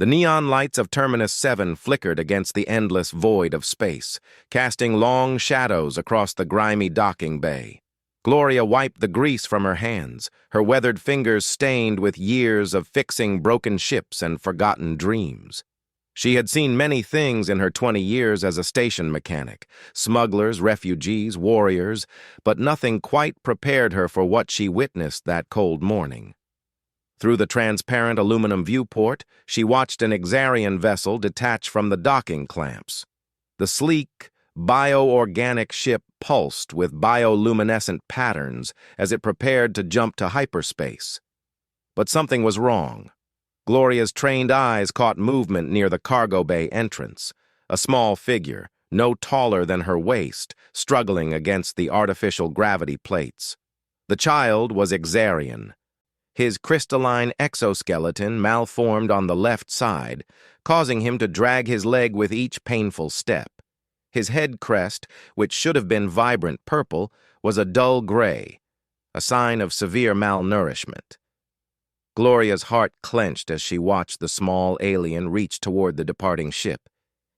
The neon lights of Terminus 7 flickered against the endless void of space, casting long shadows across the grimy docking bay. Gloria wiped the grease from her hands, her weathered fingers stained with years of fixing broken ships and forgotten dreams. She had seen many things in her 20 years as a station mechanic, smugglers, refugees, warriors, but nothing quite prepared her for what she witnessed that cold morning. Through the transparent aluminum viewport, she watched an Exarian vessel detach from the docking clamps. The sleek, bioorganic ship pulsed with bioluminescent patterns as it prepared to jump to hyperspace. But something was wrong. Gloria's trained eyes caught movement near the cargo bay entrance. A small figure, no taller than her waist, struggling against the artificial gravity plates. The child was Exarian. His crystalline exoskeleton malformed on the left side, causing him to drag his leg with each painful step. His head crest, which should have been vibrant purple, was a dull gray, a sign of severe malnourishment. Gloria's heart clenched as she watched the small alien reach toward the departing ship,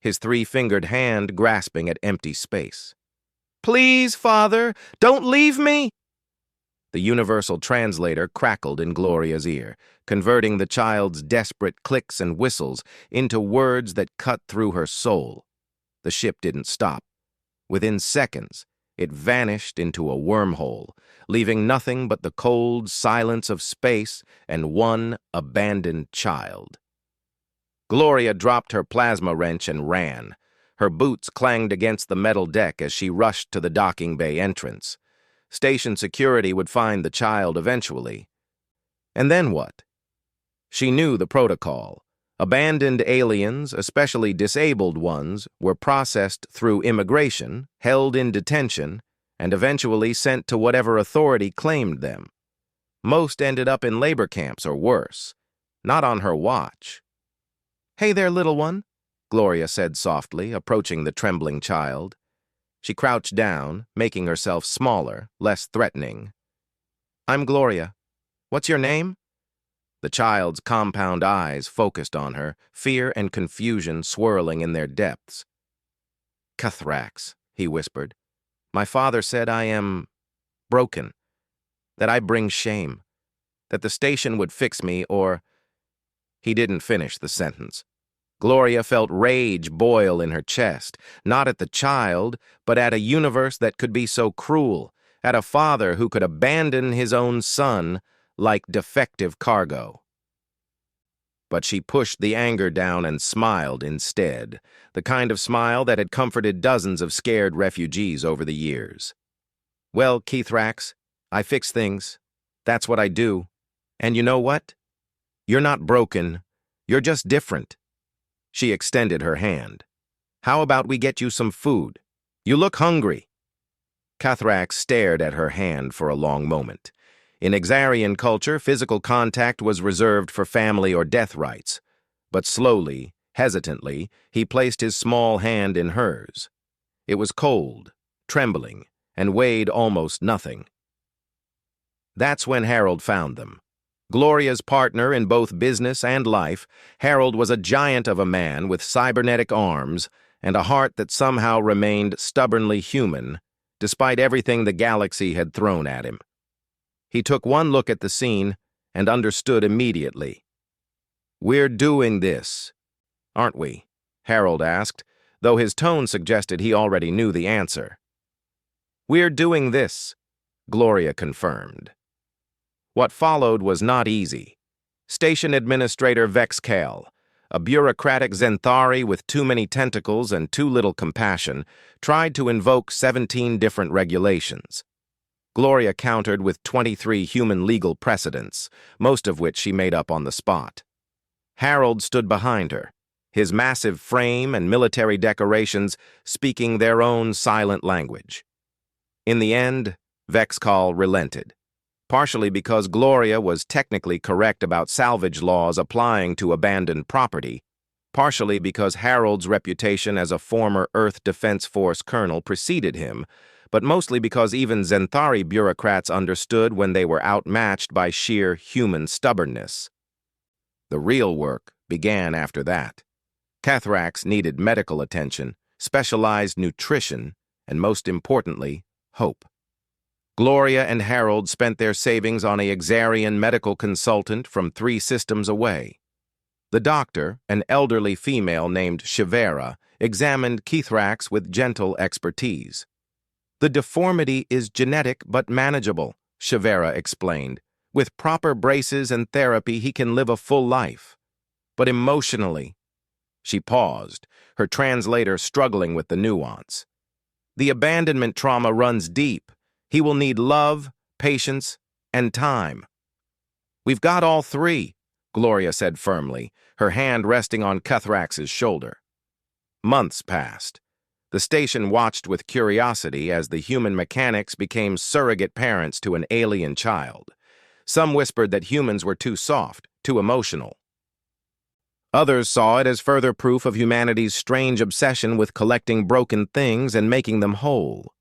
his three-fingered hand grasping at empty space. "Please, Father, don't leave me!" The universal translator crackled in Gloria's ear, converting the child's desperate clicks and whistles into words that cut through her soul. The ship didn't stop. Within seconds, it vanished into a wormhole, leaving nothing but the cold silence of space and one abandoned child. Gloria dropped her plasma wrench and ran. Her boots clanged against the metal deck as she rushed to the docking bay entrance. Station security would find the child eventually. And then what? She knew the protocol. Abandoned aliens, especially disabled ones, were processed through immigration, held in detention, and eventually sent to whatever authority claimed them. Most ended up in labor camps or worse. Not on her watch. "Hey there, little one," Gloria said softly, approaching the trembling child. She crouched down, making herself smaller, less threatening. "I'm Gloria. What's your name?" The child's compound eyes focused on her, fear and confusion swirling in their depths. "Cathrax," he whispered. "My father said I am broken, that I bring shame, that the station would fix me or—" He didn't finish the sentence. Gloria felt rage boil in her chest, not at the child, but at a universe that could be so cruel, at a father who could abandon his own son like defective cargo. But she pushed the anger down and smiled instead, the kind of smile that had comforted dozens of scared refugees over the years. "Well, Keithrax, I fix things. That's what I do. And you know what? You're not broken. You're just different." She extended her hand. "How about we get you some food? You look hungry." Cathrax stared at her hand for a long moment. In Exarian culture, physical contact was reserved for family or death rites, but slowly, hesitantly, he placed his small hand in hers. It was cold, trembling, and weighed almost nothing. That's when Harold found them. Gloria's partner in both business and life, Harold was a giant of a man with cybernetic arms and a heart that somehow remained stubbornly human, despite everything the galaxy had thrown at him. He took one look at the scene and understood immediately. "We're doing this, aren't we?" Harold asked, though his tone suggested he already knew the answer. "We're doing this," Gloria confirmed. What followed was not easy. Station Administrator Vex Kale, a bureaucratic Zenthari with too many tentacles and too little compassion, tried to invoke 17 different regulations. Gloria countered with 23 human legal precedents, most of which she made up on the spot. Harold stood behind her, his massive frame and military decorations speaking their own silent language. In the end, Vexcal relented, partially because Gloria was technically correct about salvage laws applying to abandoned property, partially because Harold's reputation as a former Earth Defense Force colonel preceded him, but mostly because even Zenthari bureaucrats understood when they were outmatched by sheer human stubbornness. The real work began after that. Cathrax needed medical attention, specialized nutrition, and most importantly, hope. Gloria and Harold spent their savings on a Xarian medical consultant from 3 systems away. The doctor, an elderly female named Shivera, examined Cathrax with gentle expertise. "The deformity is genetic but manageable," Shivera explained. "With proper braces and therapy, he can live a full life. But emotionally—" She paused, her translator struggling with the nuance. "The abandonment trauma runs deep. He will need love, patience, and time." "We've got all 3, Gloria said firmly, her hand resting on Cathrax's shoulder. Months passed. The station watched with curiosity as the human mechanics became surrogate parents to an alien child. Some whispered that humans were too soft, too emotional. Others saw it as further proof of humanity's strange obsession with collecting broken things and making them whole.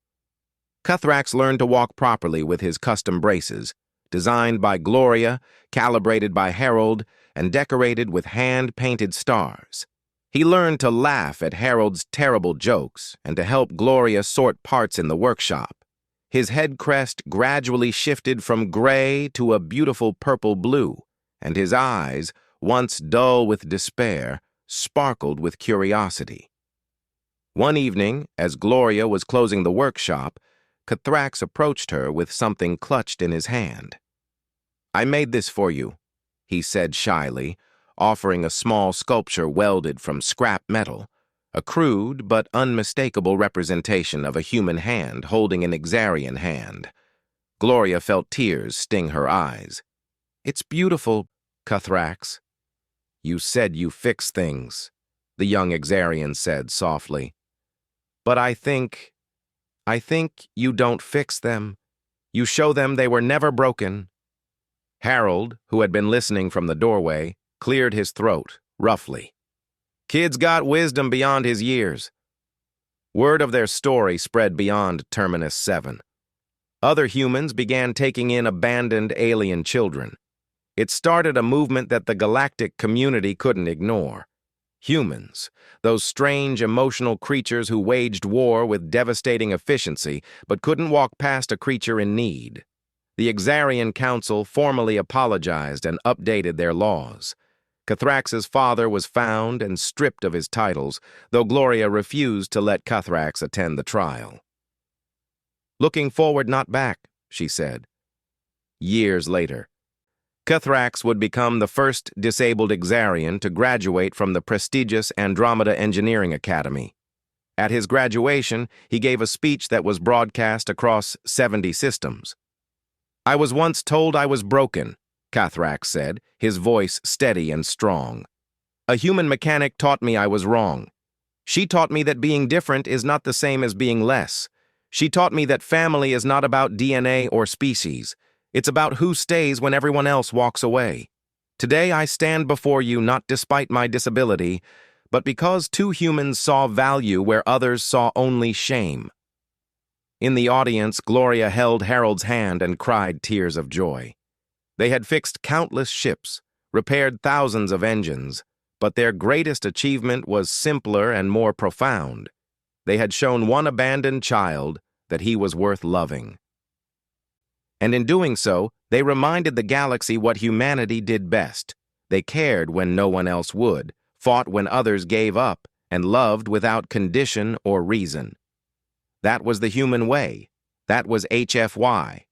Cathrax learned to walk properly with his custom braces, designed by Gloria, calibrated by Harold, and decorated with hand-painted stars. He learned to laugh at Harold's terrible jokes and to help Gloria sort parts in the workshop. His head crest gradually shifted from gray to a beautiful purple-blue, and his eyes, once dull with despair, sparkled with curiosity. One evening, as Gloria was closing the workshop, Cathrax approached her with something clutched in his hand. "I made this for you," he said shyly, offering a small sculpture welded from scrap metal, a crude but unmistakable representation of a human hand holding an Xarian hand. Gloria felt tears sting her eyes. "It's beautiful, Cathrax." "You said you fix things," the young Xarian said softly. "But I think you don't fix them. You show them they were never broken." Harold, who had been listening from the doorway, cleared his throat, roughly. "Kid's got wisdom beyond his years." Word of their story spread beyond Terminus 7. Other humans began taking in abandoned alien children. It started a movement that the galactic community couldn't ignore. Humans, those strange emotional creatures who waged war with devastating efficiency but couldn't walk past a creature in need. The Xarian Council formally apologized and updated their laws. Cathrax's father was found and stripped of his titles, though Gloria refused to let Cathrax attend the trial. "Looking forward, not back," she said. Years later, Cathrax would become the first disabled Xarian to graduate from the prestigious Andromeda Engineering Academy. At his graduation, he gave a speech that was broadcast across 70 systems. "I was once told I was broken," Cathrax said, his voice steady and strong. "A human mechanic taught me I was wrong. She taught me that being different is not the same as being less. She taught me that family is not about DNA or species. It's about who stays when everyone else walks away. Today I stand before you not despite my disability, but because 2 humans saw value where others saw only shame." In the audience, Gloria held Harold's hand and cried tears of joy. They had fixed countless ships, repaired thousands of engines, but their greatest achievement was simpler and more profound. They had shown one abandoned child that he was worth loving. And in doing so, they reminded the galaxy what humanity did best. They cared when no one else would, fought when others gave up, and loved without condition or reason. That was the human way. That was HFY.